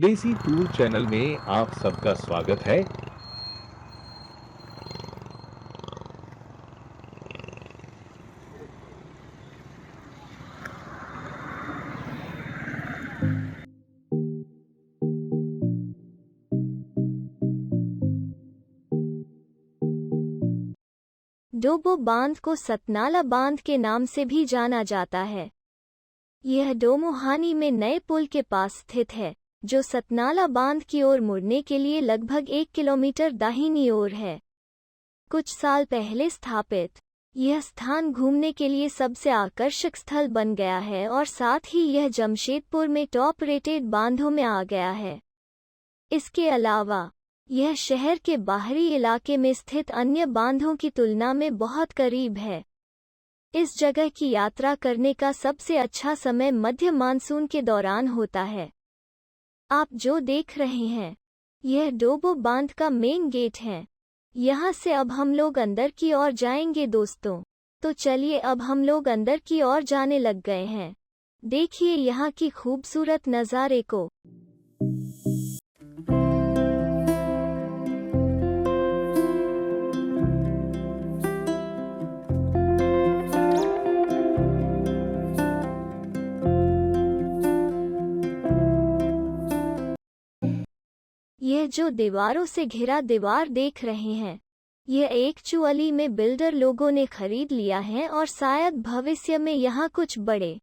देसी tour channel में आप सबका स्वागत है। डोबो बांध को सतनाला बांध के नाम से भी जाना जाता है। यह डोमोहानी में नए पुल के पास स्थित है, जो सतनाला बांध की ओर मुड़ने के लिए लगभग 1 किलोमीटर दाहिनी ओर है। कुछ साल पहले स्थापित यह स्थान घूमने के लिए सबसे आकर्षक स्थल बन गया है और साथ ही यह जमशेदपुर में टॉप रेटेड बांधों में आ गया है। इसके अलावा यह शहर के बाहरी इलाके में स्थित अन्य बांधों की तुलना में बहुत करीब है। इस जगह की यात्रा करने का सबसे अच्छा समय मध्य मानसून के दौरान होता है। आप जो देख रहे हैं, यह डोबो बांध का मेन गेट है। यहाँ से अब हम लोग अंदर की ओर जाएंगे दोस्तों। तो चलिए अब हम लोग अंदर की ओर जाने लग गए हैं। देखिए यहाँ की खूबसूरत नज़ारे को। यह जो दीवारों से घिरा दीवार देख रहे हैं, यह एक्चुअली में बिल्डर लोगों ने खरीद लिया है और शायद भविष्य में यहाँ कुछ बड़े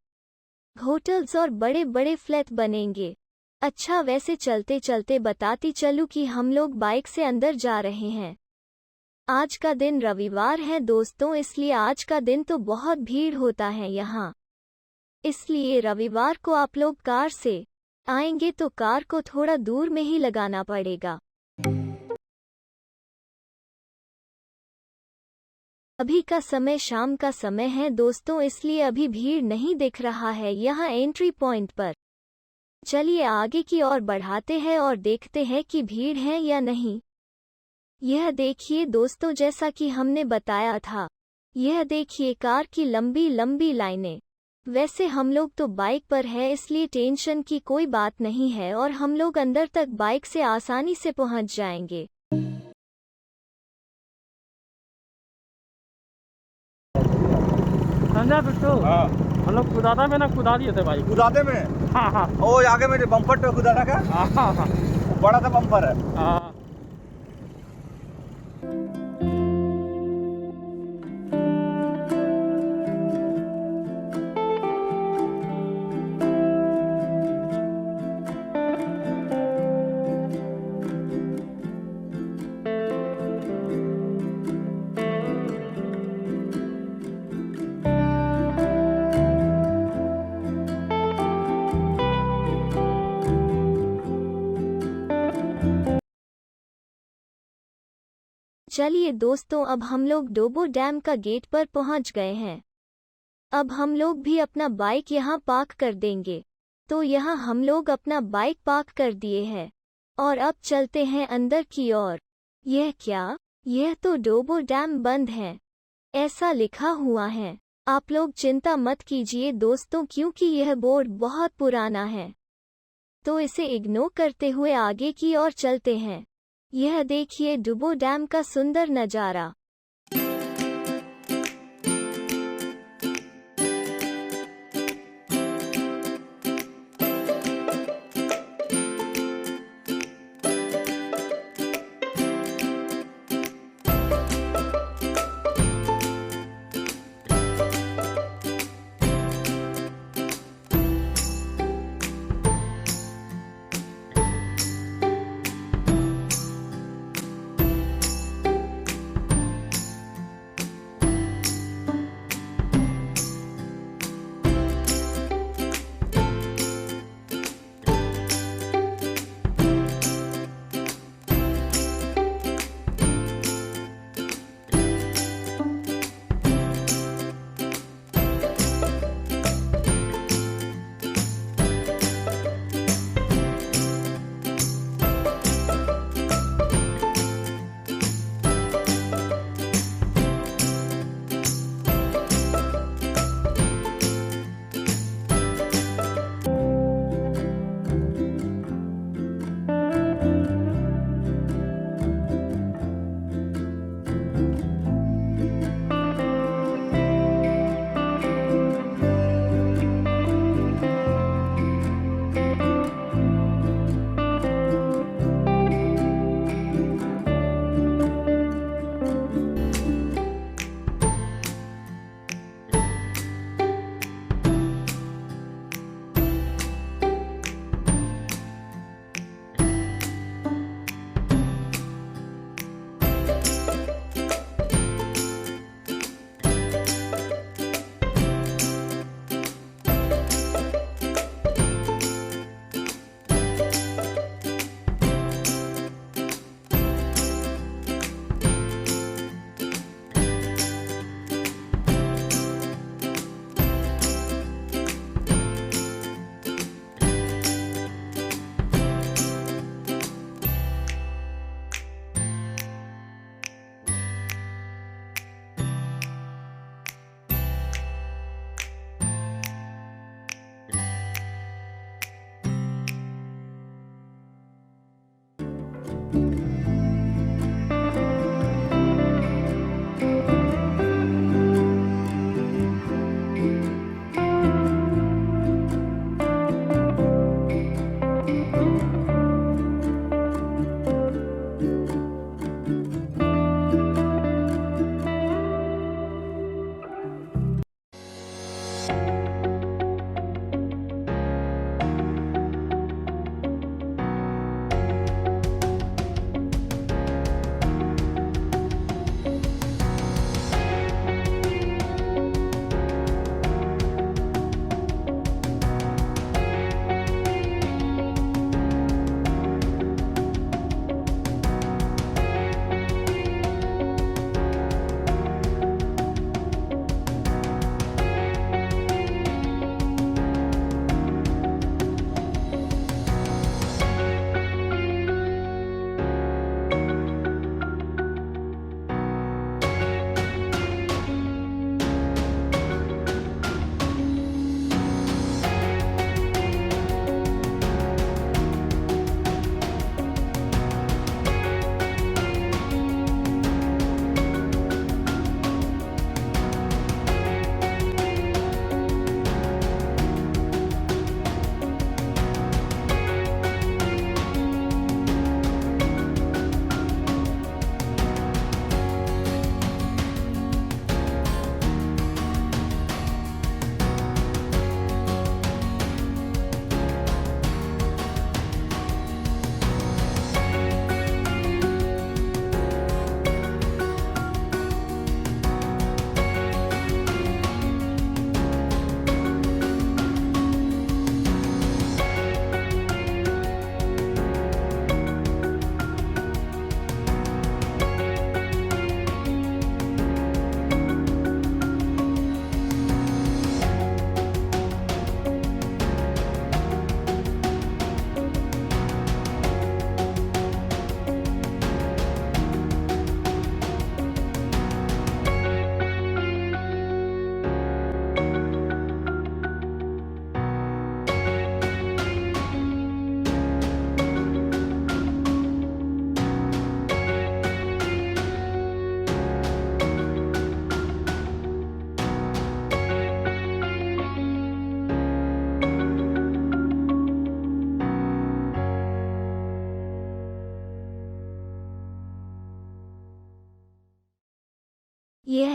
होटल्स और बड़े बड़े फ्लैट बनेंगे। अच्छा, वैसे चलते चलते बताती चलूँ कि हम लोग बाइक से अंदर जा रहे हैं। आज का दिन रविवार है दोस्तों, इसलिए आज का दिन तो बहुत भीड़ होता है यहाँ। इसलिए रविवार को आप लोग कार से आएंगे तो कार को थोड़ा दूर में ही लगाना पड़ेगा। अभी का समय शाम का समय है दोस्तों, इसलिए अभी भीड़ नहीं दिख रहा है यहाँ एंट्री पॉइंट पर। चलिए आगे की ओर बढ़ाते हैं और देखते हैं कि भीड़ है या नहीं। यह देखिए दोस्तों, जैसा कि हमने बताया था, यह देखिए कार की लंबी लंबी लाइनें। वैसे हम लोग तो बाइक पर है, इसलिए टेंशन की कोई बात नहीं है और हम लोग अंदर तक बाइक से आसानी से पहुंच जाएंगे। समझा बिट्टू? हाँ, हम लोग कुदादा में ना कुदा दिए थे भाई। कुदाते में। हाँ हाँ ओ आगे मेरे बम्पर पे कुदाता का। हाँ हाँ हाँ बड़ा सा बम्पर है। हाँ। चलिए दोस्तों, अब हम लोग डोबो डैम का गेट पर पहुंच गए हैं। अब हम लोग भी अपना बाइक यहाँ पार्क कर देंगे। तो यहाँ हम लोग अपना बाइक पार्क कर दिए हैं और अब चलते हैं अंदर की ओर। यह क्या? यह तो डोबो डैम बंद है, ऐसा लिखा हुआ है। आप लोग चिंता मत कीजिए दोस्तों, क्योंकि यह बोर्ड बहुत पुराना है, तो इसे इग्नोर करते हुए आगे की ओर चलते हैं। यह देखिए डोबो डैम का सुंदर नज़ारा।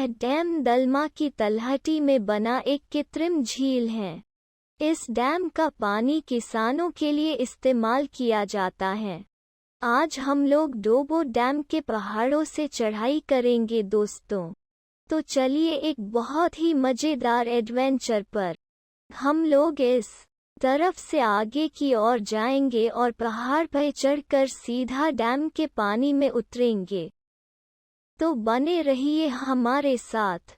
यह डैम दलमा की तलहटी में बना एक कृत्रिम झील है। इस डैम का पानी किसानों के लिए इस्तेमाल किया जाता है। आज हम लोग डोबो डैम के पहाड़ों से चढ़ाई करेंगे दोस्तों। तो चलिए एक बहुत ही मज़ेदार एडवेंचर पर हम लोग इस तरफ से आगे की ओर जाएंगे और पहाड़ पर चढ़कर सीधा डैम के पानी में उतरेंगे। तो बने रहिए हमारे साथ।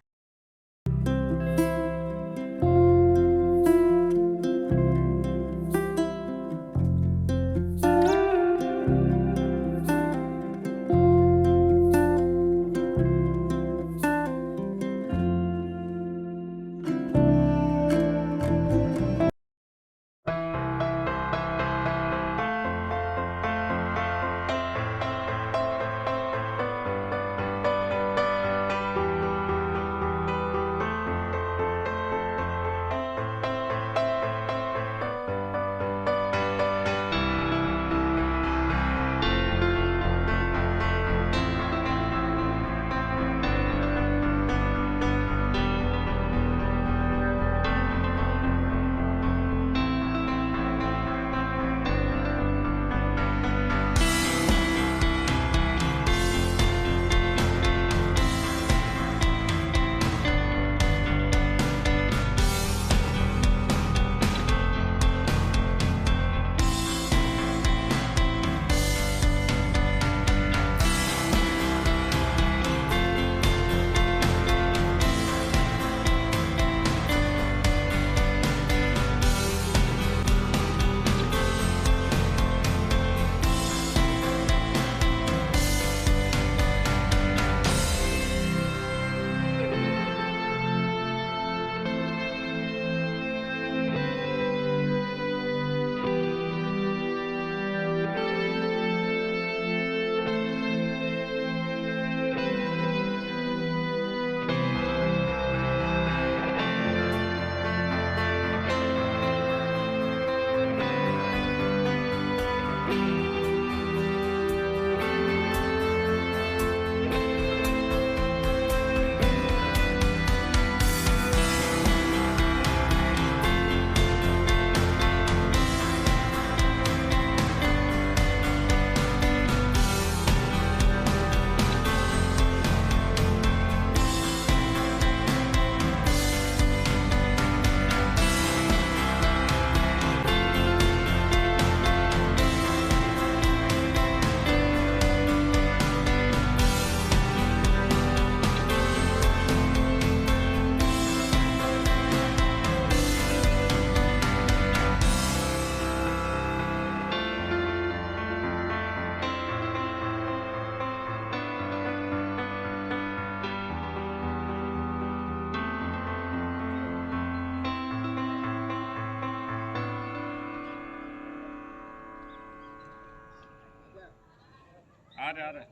आ रहे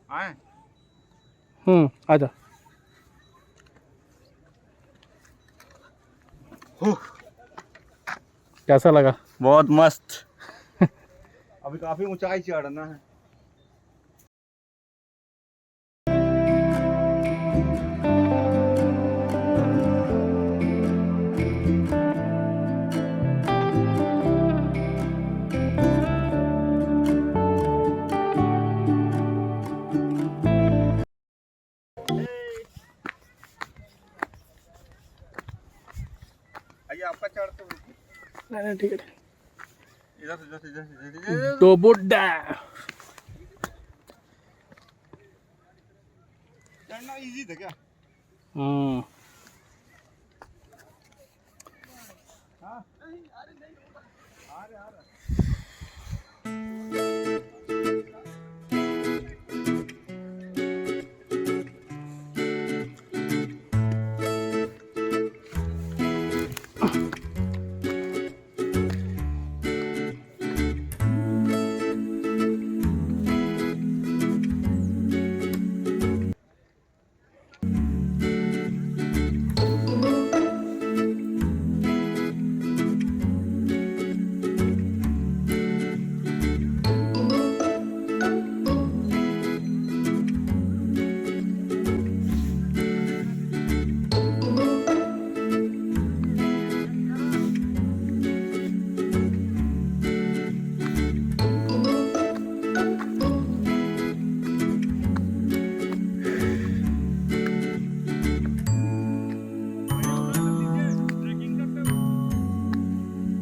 आए। आजा। कैसा लगा? बहुत मस्त। अभी काफी ऊंचाई चढ़ना है। आइए आपका चढ़ तो नहीं ठीक है। इधर इधर डोबो डैम चढ़ना इजी था क्या? हाँ आ रहे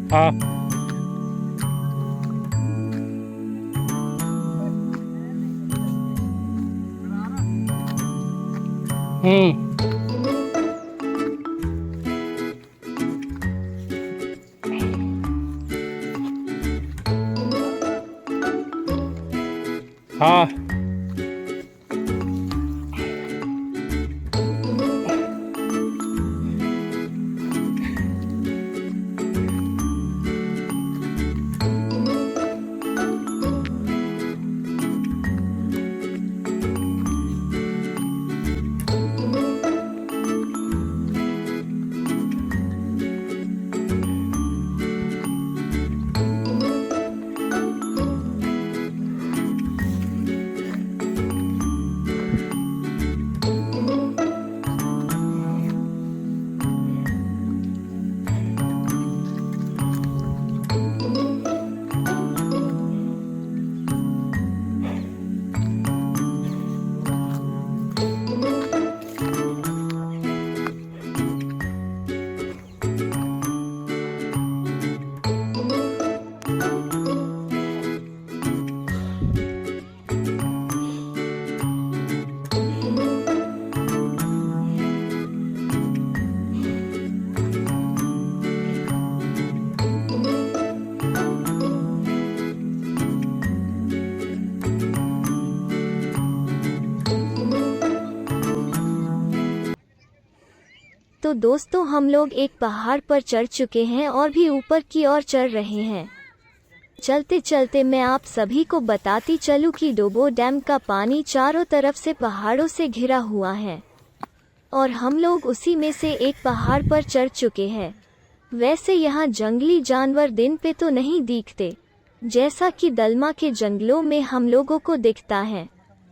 हाँ। हाँ। तो दोस्तों हम लोग एक पहाड़ पर चढ़ चुके हैं और भी ऊपर की ओर चढ़ रहे हैं। चलते चलते मैं आप सभी को बताती चलूं कि डोबो डैम का पानी चारों तरफ से पहाड़ों से घिरा हुआ है और हम लोग उसी में से एक पहाड़ पर चढ़ चुके हैं। वैसे यहाँ जंगली जानवर दिन पे तो नहीं दिखते, जैसा कि दलमा के जंगलों में हम लोगों को दिखता है,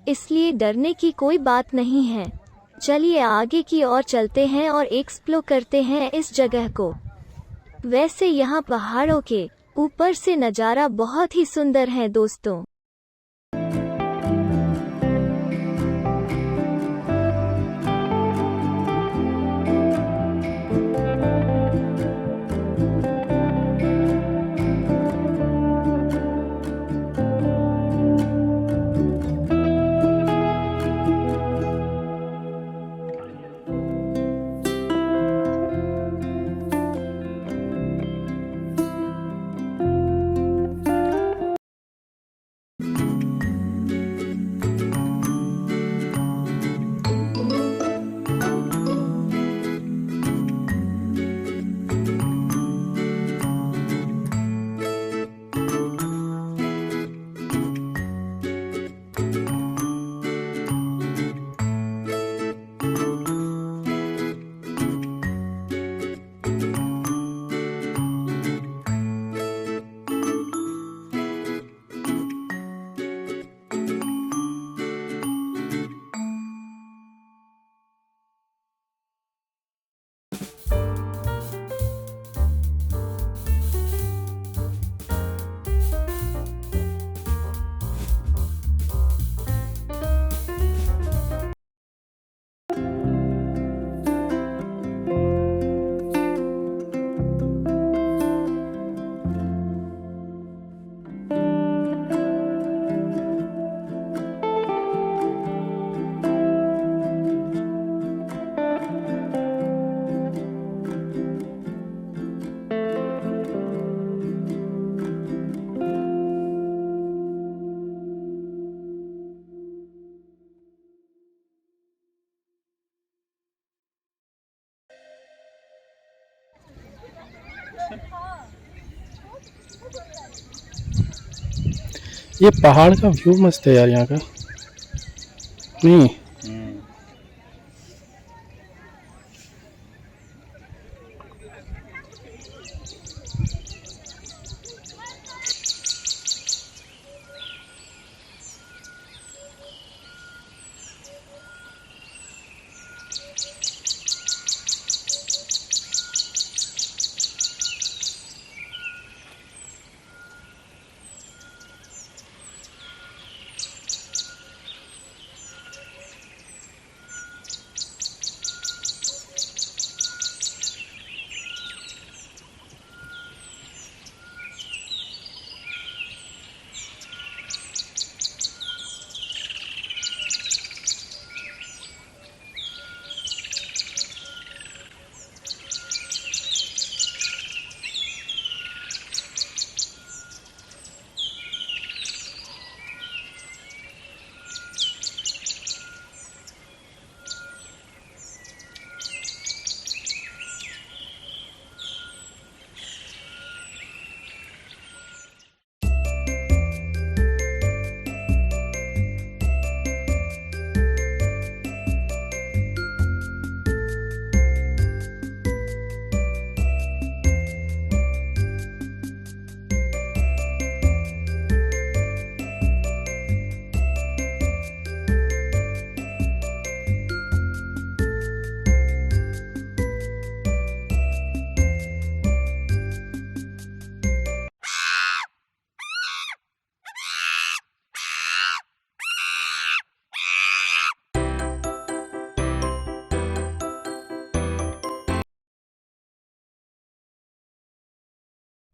इसलिए डरने की कोई बात नहीं है। चलिए आगे की ओर चलते हैं और एक्सप्लोर करते हैं इस जगह को। वैसे यहाँ पहाड़ों के ऊपर से नज़ारा बहुत ही सुंदर है दोस्तों। ये पहाड़ का व्यू मस्त है यार यहाँ का, नहीं?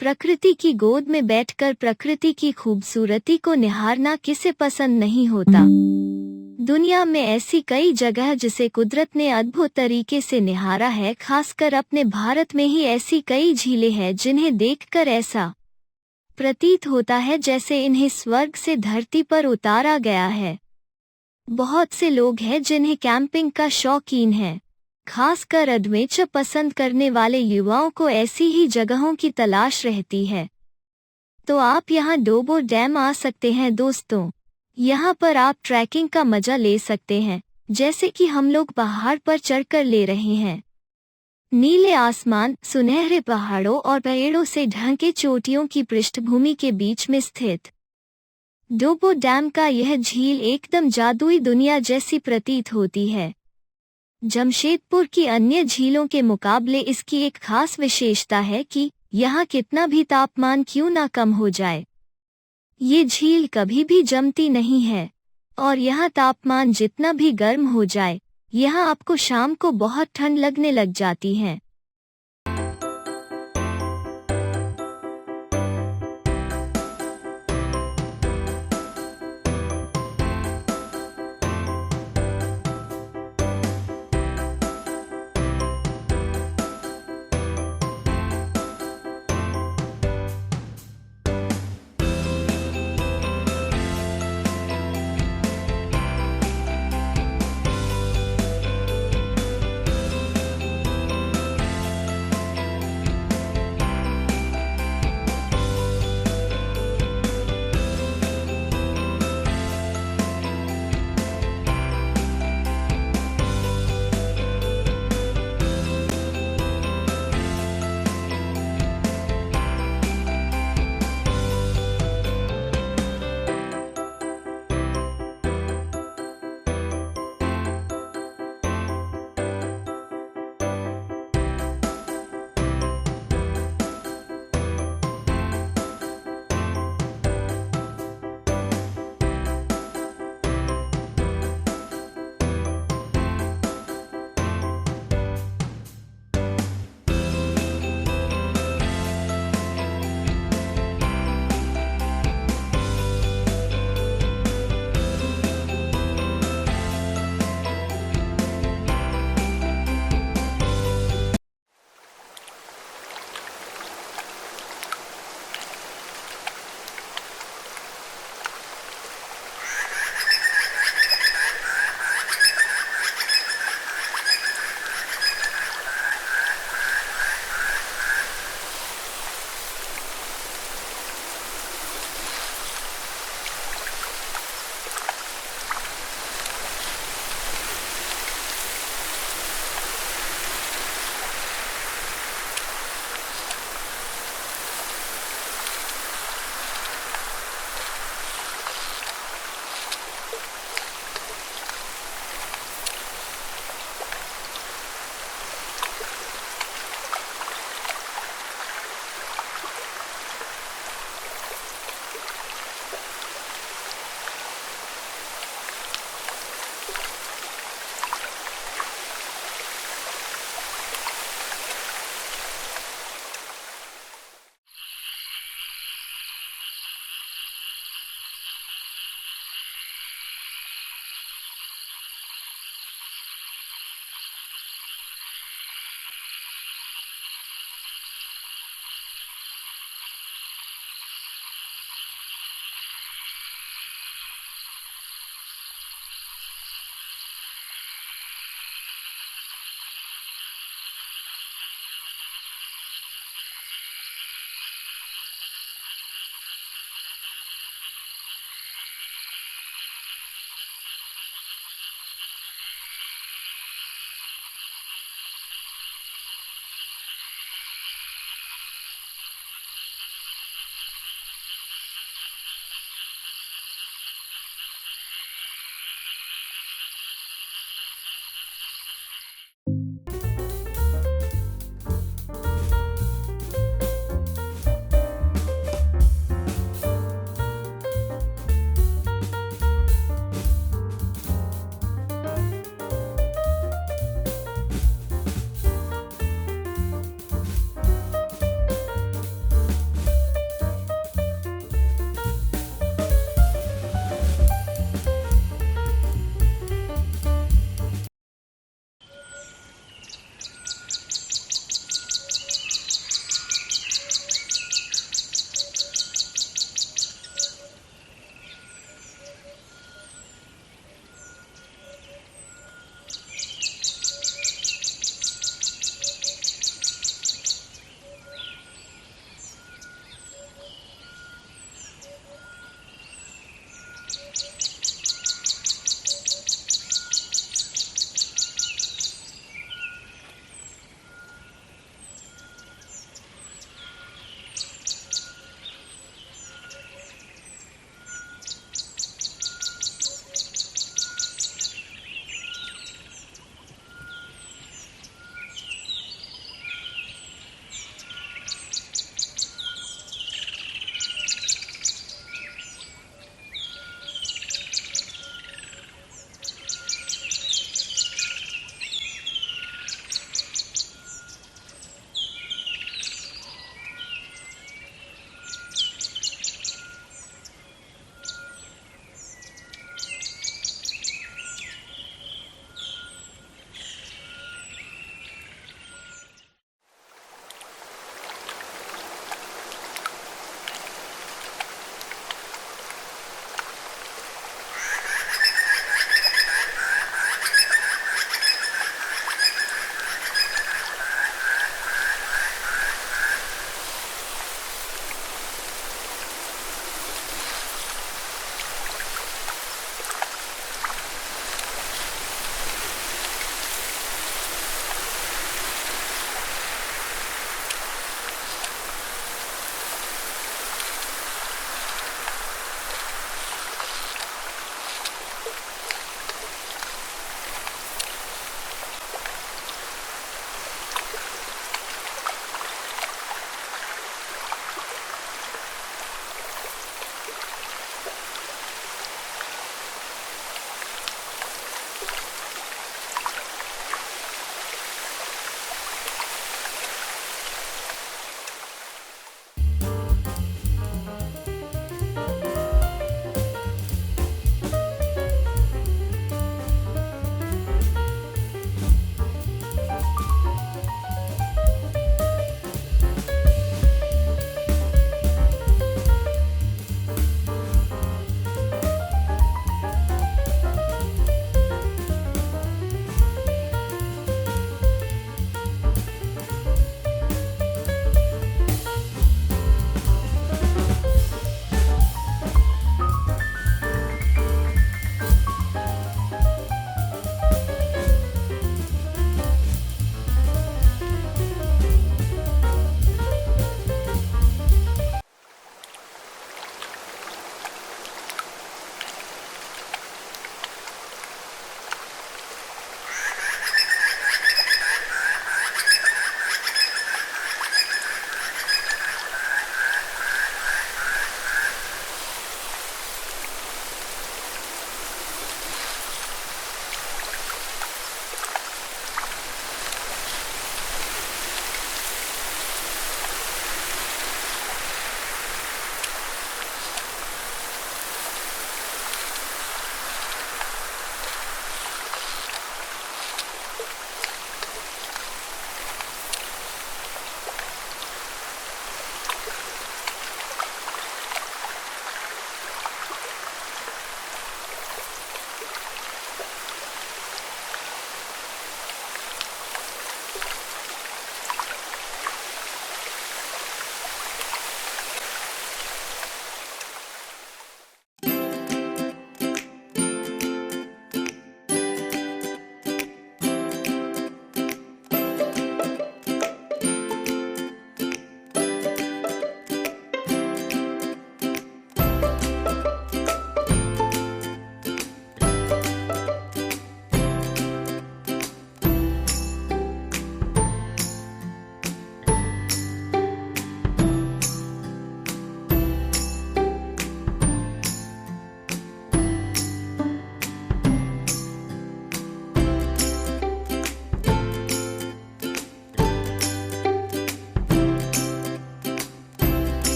प्रकृति की गोद में बैठकर प्रकृति की खूबसूरती को निहारना किसे पसंद नहीं होता। दुनिया में ऐसी कई जगह जिसे कुदरत ने अद्भुत तरीके से निहारा है। खासकर अपने भारत में ही ऐसी कई झीलें हैं जिन्हें देखकर ऐसा प्रतीत होता है जैसे इन्हें स्वर्ग से धरती पर उतारा गया है। बहुत से लोग हैं जिन्हें कैंपिंग का शौकीन है। खासकर एडवेंचर पसंद करने वाले युवाओं को ऐसी ही जगहों की तलाश रहती है। तो आप यहाँ डोबो डैम आ सकते हैं दोस्तों। यहाँ पर आप ट्रैकिंग का मजा ले सकते हैं, जैसे कि हम लोग पहाड़ पर चढ़कर ले रहे हैं। नीले आसमान, सुनहरे पहाड़ों और पेड़ों से ढके चोटियों की पृष्ठभूमि के बीच में स्थित डोबो डैम का यह झील एकदम जादुई दुनिया जैसी प्रतीत होती है। जमशेदपुर की अन्य झीलों के मुकाबले इसकी एक खास विशेषता है कि यहाँ कितना भी तापमान क्यों ना कम हो जाए, ये झील कभी भी जमती नहीं है। और यहाँ तापमान जितना भी गर्म हो जाए, यहाँ आपको शाम को बहुत ठंड लगने लग जाती है।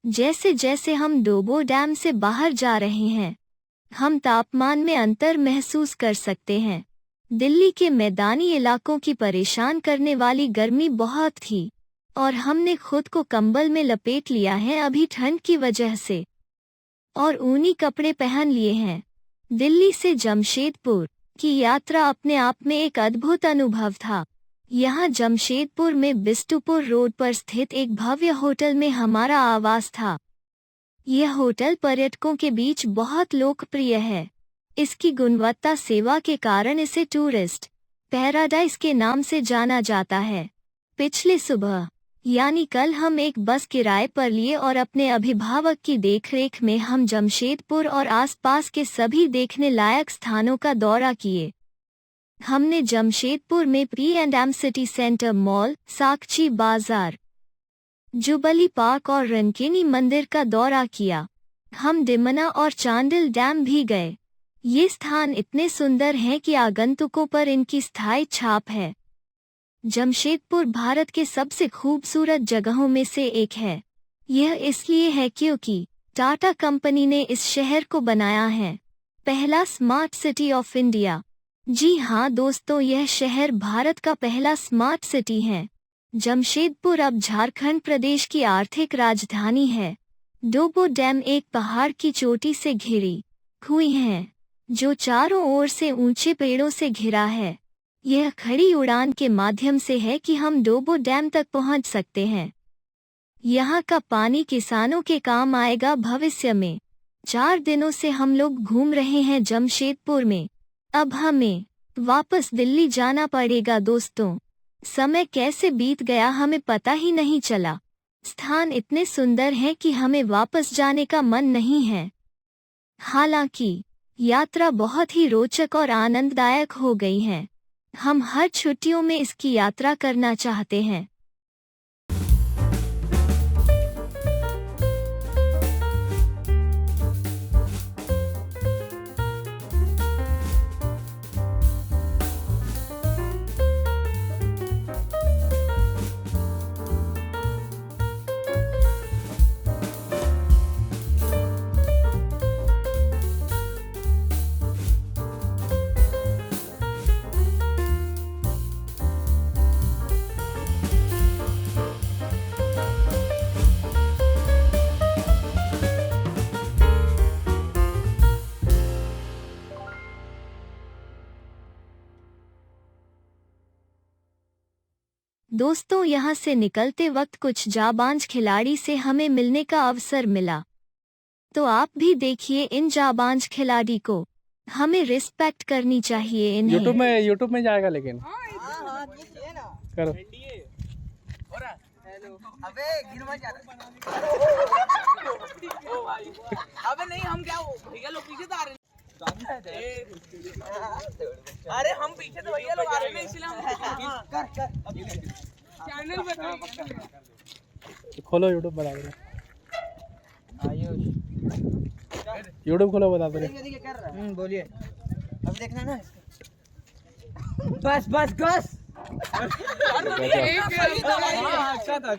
जैसे जैसे हम डोबो डैम से बाहर जा रहे हैं, हम तापमान में अंतर महसूस कर सकते हैं। दिल्ली के मैदानी इलाकों की परेशान करने वाली गर्मी बहुत थी और हमने खुद को कंबल में लपेट लिया है अभी ठंड की वजह से, और ऊनी कपड़े पहन लिए हैं। दिल्ली से जमशेदपुर की यात्रा अपने आप में एक अद्भुत अनुभव था। यहाँ जमशेदपुर में बिष्टुपुर रोड पर स्थित एक भव्य होटल में हमारा आवास था। यह होटल पर्यटकों के बीच बहुत लोकप्रिय है। इसकी गुणवत्ता सेवा के कारण इसे टूरिस्ट पैराडाइज के नाम से जाना जाता है। पिछले सुबह यानी कल हम एक बस किराए पर लिए और अपने अभिभावक की देखरेख में हम जमशेदपुर और आसपास के सभी देखने लायक स्थानों का दौरा किए। हमने जमशेदपुर में P&M city centre mall, Sakchi बाजार, जुबली पार्क और रनकेनी मंदिर का दौरा किया। हम डिमना और चांडिल डैम भी गए। ये स्थान इतने सुंदर हैं कि आगंतुकों पर इनकी स्थायी छाप है। जमशेदपुर भारत के सबसे खूबसूरत जगहों में से एक है। यह इसलिए है क्योंकि टाटा कंपनी ने इस शहर को बनाया है पहला स्मार्ट सिटी ऑफ इंडिया। जी हाँ दोस्तों, यह शहर भारत का पहला स्मार्ट सिटी है। जमशेदपुर अब झारखंड प्रदेश की आर्थिक राजधानी है। डोबो डैम एक पहाड़ की चोटी से घिरी हुई है जो चारों ओर से ऊंचे पेड़ों से घिरा है। यह खड़ी उड़ान के माध्यम से है कि हम डोबो डैम तक पहुंच सकते हैं। यहाँ का पानी किसानों के काम आएगा भविष्य में। 4 दिनों से हम लोग घूम रहे हैं जमशेदपुर में। अब हमें वापस दिल्ली जाना पड़ेगा दोस्तों। समय कैसे बीत गया हमें पता ही नहीं चला। स्थान इतने सुंदर हैं कि हमें वापस जाने का मन नहीं है। हालांकि यात्रा बहुत ही रोचक और आनंददायक हो गई है। हम हर छुट्टियों में इसकी यात्रा करना चाहते हैं। दोस्तों, यहाँ से निकलते वक्त कुछ जाबांज खिलाड़ी से हमें मिलने का अवसर मिला, तो आप भी देखिए इन जाबांज खिलाड़ी को। हमें रिस्पेक्ट करनी चाहिए इन्हें। यूट्यूब में जाएगा लेकिन करो। अबे गिर मत जा। अबे नहीं, हम क्या भैया लोग पीछे तो आ रहे हैं। अरे हम पीछे तो भैया लोग आ रहे हैं इसलिए हम कर चैनल पे खोलो यूट्यूब बता दो। यूट्यूब खोलो बता दो। बोलिए। अब देखना ना। बस बस बस। अच्छा था।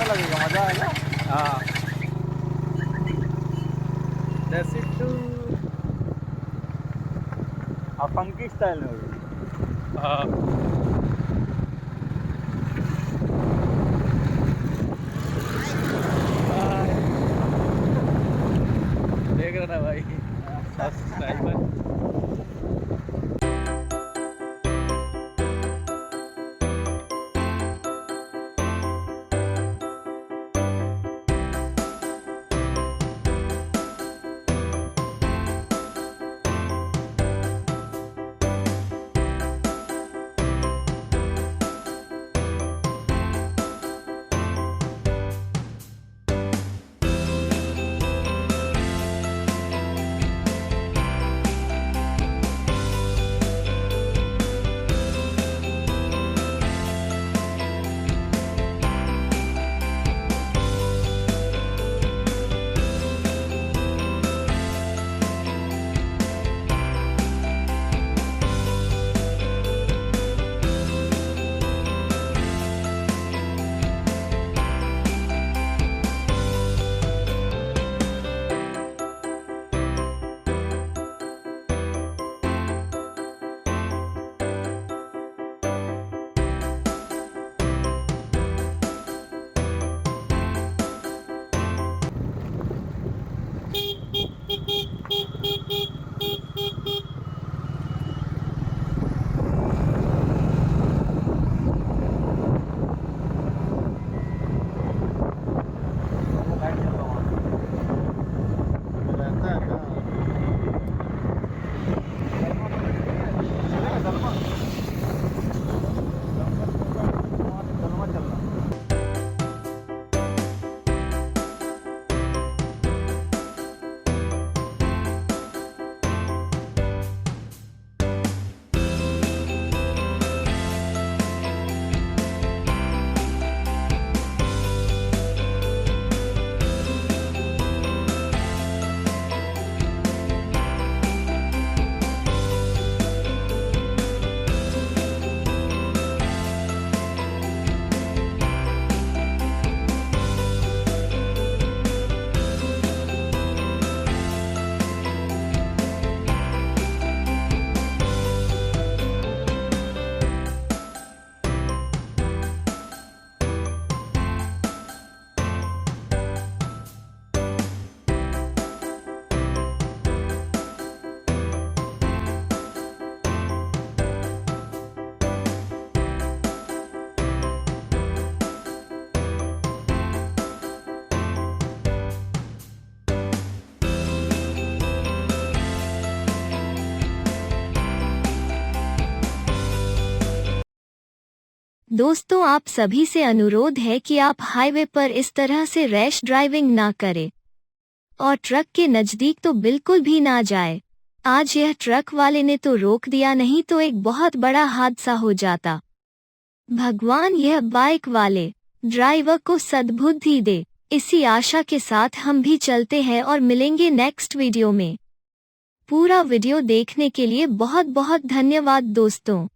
लगेगा, मजा आएगा। हाँ फंकी स्टाइल में होगी। हाँ देख रहा ना भाई सब्सक्राइबर। दोस्तों, आप सभी से अनुरोध है कि आप हाईवे पर इस तरह से रैश ड्राइविंग ना करें और ट्रक के नज़दीक तो बिल्कुल भी ना जाए। आज यह ट्रक वाले ने तो रोक दिया, नहीं तो एक बहुत बड़ा हादसा हो जाता। भगवान यह बाइक वाले ड्राइवर को सद्बुद्धि दे। इसी आशा के साथ हम भी चलते हैं और मिलेंगे नेक्स्ट वीडियो में। पूरा वीडियो देखने के लिए बहुत बहुत धन्यवाद दोस्तों।